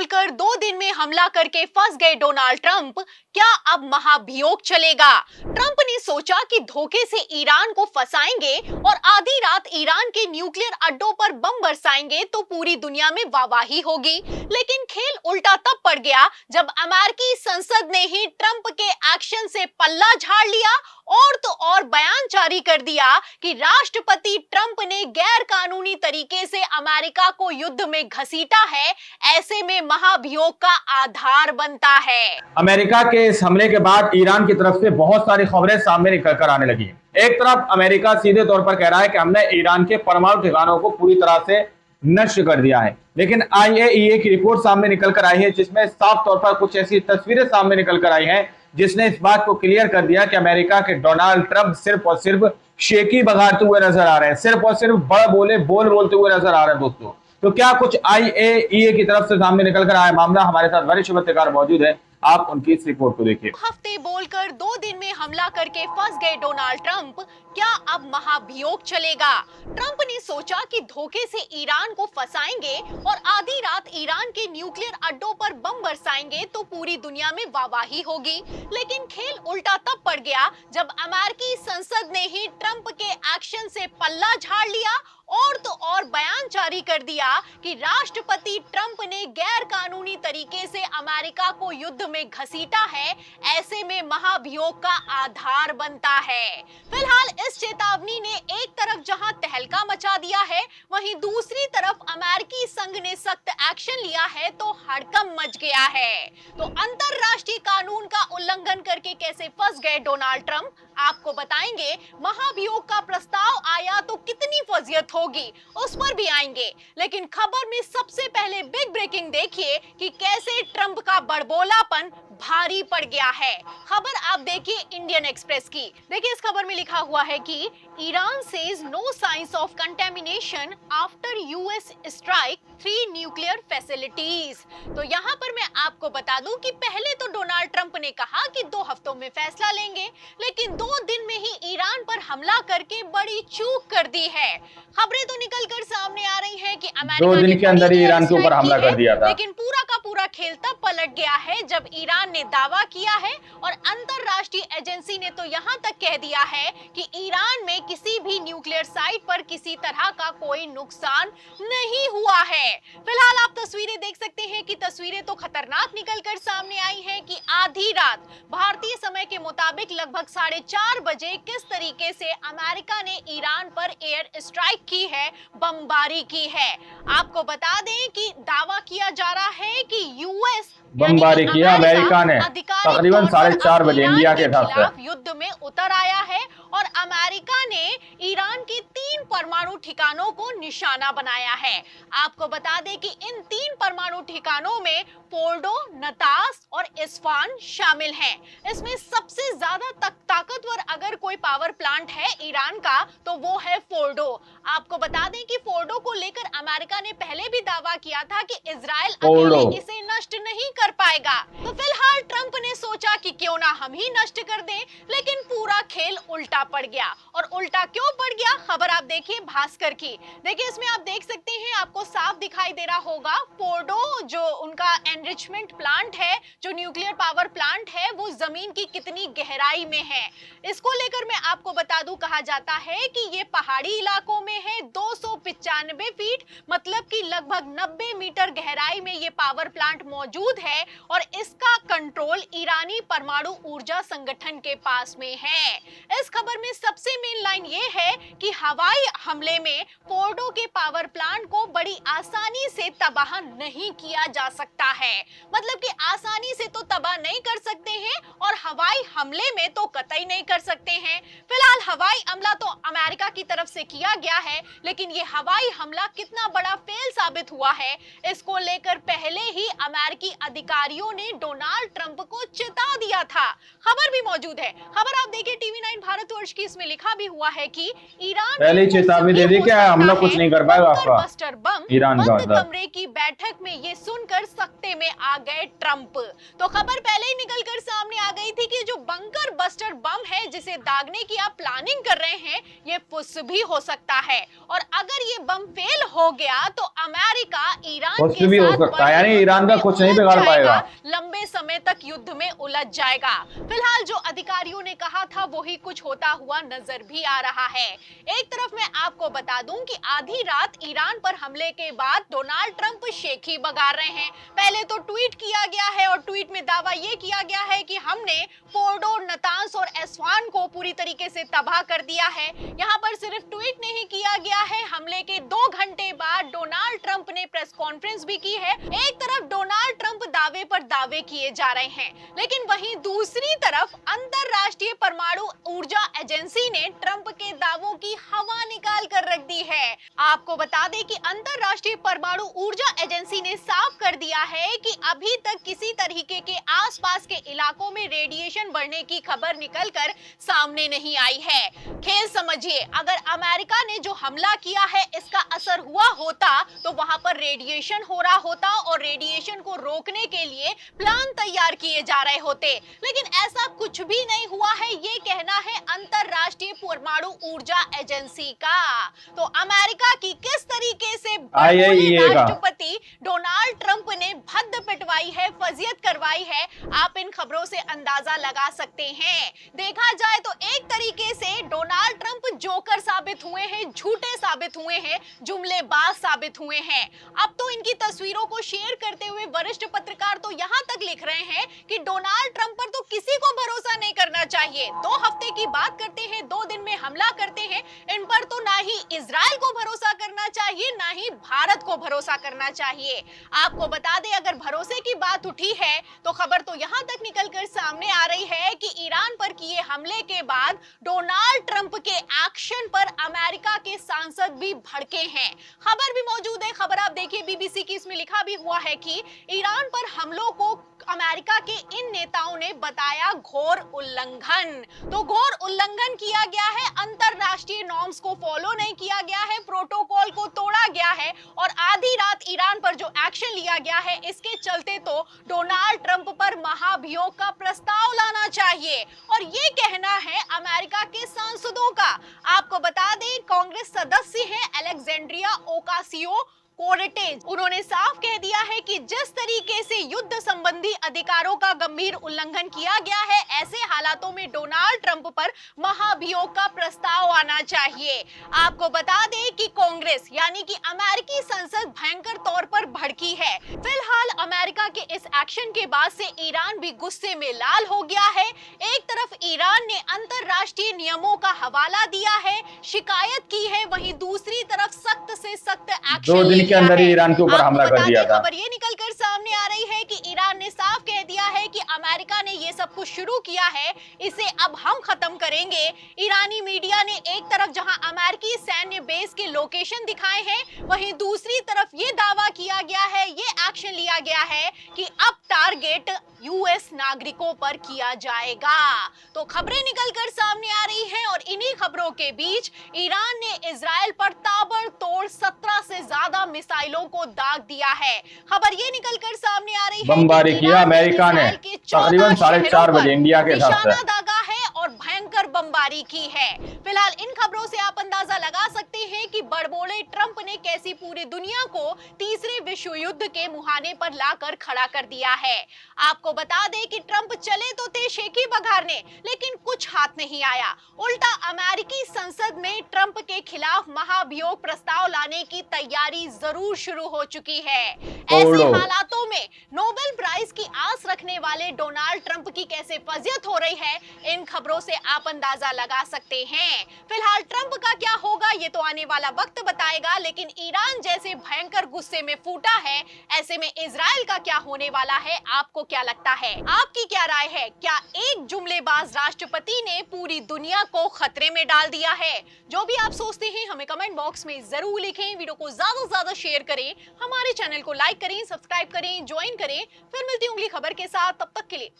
बोलकर 2 दिन में हमला करके फंस गए डोनाल्ड ट्रंप। क्या अब महाभियोग चलेगा? ट्रंप ने सोचा कि धोखे से ईरान को फंसाएंगे और आधी रात ईरान के न्यूक्लियर अड्डों पर बम बरसाएंगे तो पूरी दुनिया में वाहवाही होगी। लेकिन खेल उल्टा तब पड़ गया जब अमेरिकी संसद ने ही ट्रंप के एक्शन से पल्ला झाड़ लिया और तो और बयान जारी कर दिया कि राष्ट्रपति ट्रंप ने गैर कानूनी तरीके से अमेरिका को युद्ध में घसीटा है। ऐसे में महाभियोग का आधार बनता है। अमेरिका के इस हमले के बाद ईरान की तरफ से बहुत सारी खबरें सामने निकल कर आने लगी हैं। एक तरफ अमेरिका सीधे तौर पर कह रहा है कि हमने ईरान के परमाणु ठिकानों को पूरी तरह से नष्ट कर दिया है, लेकिन IAEA की रिपोर्ट सामने निकल कर आई है जिसमें साफ तौर पर कुछ ऐसी तस्वीरें सामने निकल कर आई हैं जिसने इस बात को क्लियर कर दिया कि अमेरिका के डोनाल्ड ट्रंप सिर्फ और सिर्फ शेकी बघारते हुए नजर आ रहे हैं, सिर्फ और सिर्फ बड़ बोले बोल बोलते हुए नजर आ रहे हैं। दोस्तों, तो क्या कुछ IAEA की तरफ से सामने निकल कर आया मामला? हमारे साथ वरिष्ठ पत्रकार मौजूद है, आप उनकी इस रिपोर्ट को देखिए। हफ्ते बोलकर 2 दिन में हमला करके फंस गए डोनाल्ड ट्रंप। क्या अब महाभियोग चलेगा? ट्रंप ने सोचा कि धोखे से ईरान को फंसाएंगे और आधी रात ईरान के न्यूक्लियर अड्डों पर बम बरसाएंगे तो पूरी दुनिया में वाहवाही होगी। लेकिन खेल उल्टा तब पड़ गया जब अमेरिकी संसद ने ही ट्रंप के एक्शन से पल्ला झाड़ लिया और तो और बयान जारी कर दिया कि राष्ट्रपति ट्रंप ने गैर कानूनी तरीके से अमेरिका को युद्ध में घसीटा है। ऐसे में महाभियोग का आधार बनता है। फिलहाल इस चेतावनी ने एक तरफ जहां तहलका मचा दिया है, वहीं दूसरी तरफ अमेरिकी संघ ने सख्त एक्शन लिया है तो हड़कंप मच गया है। तो अंतरराष्ट्रीय कानून का उल्लंघन करके कैसे फंस गए डोनाल्ड ट्रंप, आपको बताएंगे। महाभियोग का प्रस्ताव आया तो कितनी फजीयत होगी, उस पर भी आएंगे। लेकिन खबर में सबसे पहले बिग ब्रेकिंग देखिए कि कैसे ट्रंप का बड़बोलापन भारी पड़ गया है। खबर आप देखिए इंडियन एक्सप्रेस की। देखिए इस खबर में लिखा हुआ है कि Iran says no signs of contamination after US strike 3 nuclear facilities. तो यहाँ पर मैं आपको बता दूं कि पहले तो डोनाल्ड ट्रंप ने कहा कि 2 हफ्तों में फैसला लेंगे, लेकिन 2 दिन में ही ईरान पर हमला करके बड़ी चूक कर दी है। खबरें तो निकल कर सामने आ रही हैं कि अमेरिका 2 दिन के अंदर ही ईरान के ऊपर हमला कर दिया था, लेकिन पूरा का पूरा खेल तब पलट गया है जब ईरान ने दावा किया है और अंतरराष्ट्रीय एजेंसी ने तो यहाँ तक कह दिया है कि ईरान में किसी भी न्यूक्लियर साइट पर किसी तरह का कोई नुकसान नहीं हुआ है। फिलहाल आप तस्वीरें देख सकते हैं कि तस्वीरें तो खतरनाक निकलकर सामने आई हैं कि आधी रात भारतीय समय के मुताबिक लगभग 4:30 बजे किस तरीके से अमेरिका ने ईरान पर एयर स्ट्राइक की है, बमबारी की है। आपको बता दें कि दावा किया जा रहा है कि US बमबारी किया अमेरिका ने तकरीबन 4:30 बजे इंडिया के खिलाफ युद्ध में उतर आया है और अमेरिका ने ईरान के 3 परमाणु ठिकानों को निशाना बनाया है। आपको बता दें कि इन 3 परमाणु ठिकानों में फोर्डो, नतास और इस्फान शामिल हैं। इसमें सबसे ज्यादा ताकतवर अगर कोई पावर प्लांट है ईरान का तो वो है फोर्डो। आपको बता दें कि फोर्डो को लेकर अमेरिका ने पहले भी दावा किया था कि इजराइल अकेले इसे नष्ट नहीं कर पाएगा। तो फिलहाल ट्रंप ने सोचा कि क्यों ना हम ही नष्ट कर दें, लेकिन पूरा खेल उल्टा पड़ गया। और उल्टा क्यों पड़ गया, खबर आप देखिए भास्कर की। देखिए इसमें आप देख सकते हैं, आपको साफ दिखाई दे रहा होगा फोर्डो जो उनका एनरिचमेंट प्लांट है, जो न्यूक्लियर पावर प्लांट है, वो जमीन की कितनी गहराई में है। इसको लेकर मैं आपको बता दूं, कहा जाता है कि ये पहाड़ी इलाकों में है, 295 फीट मतलब कि लगभग 90 मीटर गहराई में ये पावर प्लांट मौजूद है और इसका कंट्रोल ईरानी परमाणु ऊर्जा संगठन के पास में है। इस खबर में सबसे मेन लाइन ये है कि हवाई हमले में फोर्डो के पावर प्लांट को बड़ी आसानी से तबाह नहीं किया जा सकता है। मतलब कि आसानी से तो तबाह नहीं कर सकते हैं और हवाई हमले में तो कतई नहीं कर सकते हैं। फिलहाल हवाई हमला तो अमेरिका की तरफ से किया गया है, लेकिन ये हवाई हमला कितना बड़ा फेल साबित हुआ है, इसको लेकर पहले ही अमेरिकी अधिकारियों ने डोनाल्ड ट्रंप को चेता दिया था। खबर भी मौजूद है। खबर आप देखिए TV9 भारतवर्ष की, इसमें लिखा भी हुआ है कि ईरान पहले चेतावनी दे दी क्या हमला कुछ नहीं कर पाएगा बंकर आपका बस्टर बम ईरान का। बंद कमरे की बैठक में ये सुनकर सकते में आ गए ट्रंप। तो खबर पहले ही निकलकर सामने आ गई थी कि जो बंकर बस्टर बम है जिसे दागने की आप प्लानिंग कर रहे हैं, ये फुस भी हो सकता है। और अगर ये बम फेल हो गया तो अमेरिका ईरान के भी हो साथ सकता है, यानी ईरान का कुछ नहीं बिगाड़ पाएगा, लंबे समय तक युद्ध में उलझ जाएगा। फिलहाल जो अधिकारियों ने कहा था वही कुछ होता हुआ नजर भी आ रहा है। एक तरफ मैं आपको बता दूं कि आधी रात ईरान पर हमले के बाद डोनाल्ड ट्रंप शेखी बगार रहे हैं। पहले तो ट्वीट किया गया है और ट्वीट में दावा यह किया गया है कि हमने फोर्डो, नतांस और एस्वान को पूरी तरीके से तबाह कर दिया है। यहां पर सिर्फ ट्वीट नहीं किया गया है, हमले के 2 घंटे बाद डोनाल्ड ट्रंप ने प्रेस कॉन्फ्रेंस भी की है। एक तरफ डोनाल्ड ट्रंप दावे पर दावे किए जा रहे हैं, लेकिन वहीं दूसरी तरफ अंतरराष्ट्रीय परमाणु ऊर्जा एजेंसी ने ट्रंप के दावों की हवा निकाल कर रख दी है। आपको बता दें कि अंतरराष्ट्रीय परमाणु ऊर्जा एजेंसी ने साफ कर दिया है कि अभी तक किसी तरीके के आसपास के इलाकों में रेडिएशन बढ़ने की खबर निकलकर सामने नहीं आई है। खेल समझिए, अगर अमेरिका ने जो हमला किया है इसका असर हुआ होता तो वहां पर रेडिएशन हो रहा होता और रेडिएशन को रोकने के लिए प्लान तैयार किए जा रहे होते, लेकिन ऐसा कुछ भी नहीं हुआ है। ये कहना है अंतरराष्ट्रीय परमाणु ऊर्जा एजेंसी का। तो अमेरिका की किस तरीके से राष्ट्रपति डोनाल्ड ट्रंप ने भद्द पिटवाई है, फजियत करवाई है, आप इन खबरों से अंदाजा लगा सकते हैं। देखा जाए तो एक तरीके से डोनाल्ड ट्रंप जोकर साबित हुए हैं, झूठे साबित हुए हैं, जुमलेबाज साबित हुए हैं। अब तो इनकी तस्वीरों को शेयर करते हुए वरिष्ठ पत्रकार तो यहां तक लिख रहे हैं कि डोनाल्ड ट्रंप पर तो किसी को भरोसा नहीं करना चाहिए। 2 हफ्ते की बात करते हैं, 2 दिन में हमला करते हैं, इन पर तो ना ही इजराइल को भरोसा करना चाहिए ना ही भारत को भरोसा करना चाहिए। आपको बता दें, अगर भरोसे की बात उठी है तो खबर तो यहां तक निकलकर सामने आ रही है कि ईरान पर किए हमले के बाद डोनाल्ड ट्रंप के एक्शन पर अमेरिका के सांसद भी भड़के हैं। खबर भी मौजूद है, खबर आप देखिए BBC की, इसमें लिखा भी हुआ है कि ईरान पर हमलों को अमेरिका के इन नेताओं ने बताया घोर उल्लंघन। तो घोर उल्लंघन किया गया है, अंतरराष्ट्रीय नॉर्म्स को फॉलो नहीं किया गया है, प्रोटोकॉल को तोड़ा गया है और आधी रात ईरान पर जो एक्शन लिया गया है इसके चलते तो डोनाल्ड ट्रंप पर महाभियोग का प्रस्ताव लाना चाहिए। और ये कहना है अमेरिका के सांसदों का। आपको बता दें, कांग्रेस सदस्य हैं अलेक्जेंड्रिया ओकासियो कोर्टेज, उन्होंने साफ कह दिया है कि जिस तरीके से युद्ध संबंधी अधिकारों का गंभीर उल्लंघन किया गया है, ऐसे हालातों में डोनाल्ड ट्रंप पर महाभियोग का प्रस्ताव आना चाहिए। आपको बता दें कि कांग्रेस यानी कि अमेरिकी संसद भयंकर तौर पर भड़की है। फिलहाल अमेरिका के इस एक्शन के बाद से ईरान भी गुस्से में लाल हो गया है। एक तरफ ईरान ने अंतरराष्ट्रीय नियमों का हवाला दिया है, शिकायत की है, वहीं दूसरी तरफ सख्त से सख्त एक्शन के अंदर ही ईरान के ऊपर हमला कर दिया था। खबर ये निकलकर सामने आ रही है कि ईरान ने साफ कह दिया है कि अमेरिका ने ये सब कुछ शुरू किया है, इसे अब हम खत्म करेंगे। ईरानी मीडिया ने एक तरफ जहां अमेरिकी सैन्य बेस के लोकेशन दिखाए हैं, वहीं दूसरी तरफ ये दावा किया गया है, ये एक्शन लिया गया है कि अब टारगेट यूएस नागरिकों पर किया जाएगा। तो खबरें निकलकर सामने आ रही हैं और इन्हीं खबरों के बीच ईरान ने इजराइल पर ताबड़तोड़ 17 से ज्यादा मिसाइलों को दाग दिया है। खबर ये निकलकर सामने आ रही है, बमबारी किया अमेरिका ने तकरीबन 4:30 बजे इंडिया के हिसाब से दागा है और भयंकर बमबारी की है। फिलहाल इन खबरों से आप अंदाजा लगा सकते हैं कि बड़बोले ट्रंप ने कैसी पूरी दुनिया को तीसरे विश्व युद्ध के मुहाने पर लाकर खड़ा कर दिया है। आपको बता दें कि ट्रंप चले तो थे शेखी बघारने, लेकिन कुछ हाथ नहीं आया। उल्टा अमेरिकी संसद में ट्रंप के खिलाफ महाभियोग प्रस्ताव लाने की तैयारी जरूर शुरू हो चुकी है। ऐसे हालातों में नोबेल प्राइज की आस रखने वाले डोनाल्ड ट्रंप की कैसे फजियत हो रही है, इन खबरों से आप अंदाजा लगा सकते हैं। फिलहाल ट्रंप का क्या होगा ये तो आने वाला वक्त बताएगा, लेकिन ईरान जैसे भयंकर गुस्से में फूटा है, ऐसे में इजराइल का क्या होने वाला है, आपको क्या लगता है? आपकी क्या राय है? क्या एक जुमलेबाज राष्ट्रपति ने पूरी दुनिया को खतरे में डाल दिया है? जो भी आप सोचते हैं हमें कमेंट बॉक्स में जरूर लिखें। वीडियो को ज्यादा से ज्यादा शेयर करें, हमारे चैनल को लाइक करें, सब्सक्राइब करें, ज्वाइन करें। फिर मिलती हूँ अगली खबर के साथ, तब तक के लिए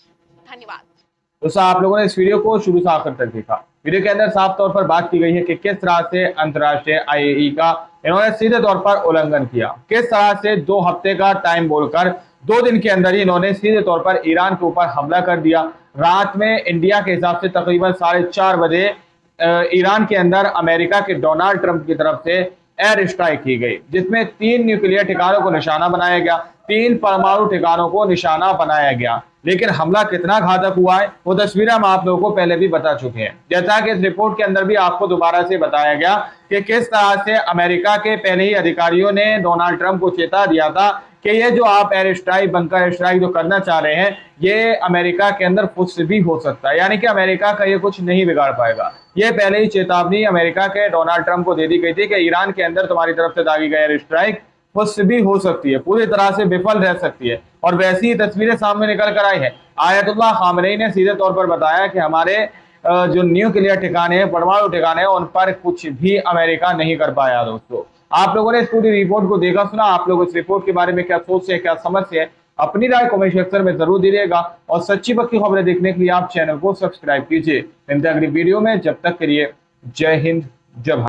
धन्यवाद। दोस्तों आप लोगों ने इस वीडियो को शुरू से आखिर तक देखा। वीडियो के अंदर साफ तौर पर बात की गई है कि किस तरह से अंतर्राष्ट्रीय आईएई का इन्होंने सीधे तौर पर उल्लंघन किया, किस तरह से 2 हफ्ते का टाइम बोलकर 2 दिन के अंदर ही इन्होंने सीधे तौर पर ईरान के ऊपर हमला कर दिया। रात में इंडिया के हिसाब से तकरीबन 4:30 बजे ईरान के अंदर अमेरिका के डोनाल्ड ट्रंप की तरफ से एयर स्ट्राइक की गई, जिसमें 3 न्यूक्लियर ठिकानों को निशाना बनाया गया, 3 परमाणु ठिकानों को निशाना बनाया गया। लेकिन हमला कितना घातक हुआ है वो तस्वीरें हम आप लोगों को पहले भी बता चुके हैं। जैसा कि इस रिपोर्ट के अंदर भी आपको दोबारा से बताया गया कि किस तरह से अमेरिका के पहले ही अधिकारियों ने डोनाल्ड ट्रंप को चेता दिया था कि ये जो आप एयर स्ट्राइक, बंकर स्ट्राइक जो करना चाह रहे हैं, ये अमेरिका के अंदर कुछ भी हो सकता है, यानी कि अमेरिका का ये कुछ नहीं बिगाड़ पाएगा। ये पहले ही चेतावनी अमेरिका के डोनाल्ड ट्रंप को दे दी गई थी कि ईरान के अंदर तुम्हारी तरफ से दागी गई एयर स्ट्राइक कुछ भी हो सकती है, पूरी तरह से विफल रह सकती है। और वैसी ही तस्वीरें सामने निकल कर आई है। आयतुल्लाह खामेनी ने सीधे तौर पर बताया कि हमारे जो न्यूक्लियर ठिकाने हैं, परमाणु ठिकाने हैं, उन पर कुछ भी अमेरिका नहीं कर पाया। दोस्तों आप लोगों ने इस पूरी रिपोर्ट को देखा सुना, आप लोग इस रिपोर्ट के बारे में क्या सोच से, क्या समझ से है, अपनी राय कमेंट सेक्शन में जरूर दीजिएगा। और सच्ची पक्की खबरें देखने के लिए आप चैनल को सब्सक्राइब कीजिए। मिलते हैं अगली वीडियो में, जब तक के लिए जय हिंद, जय भारत।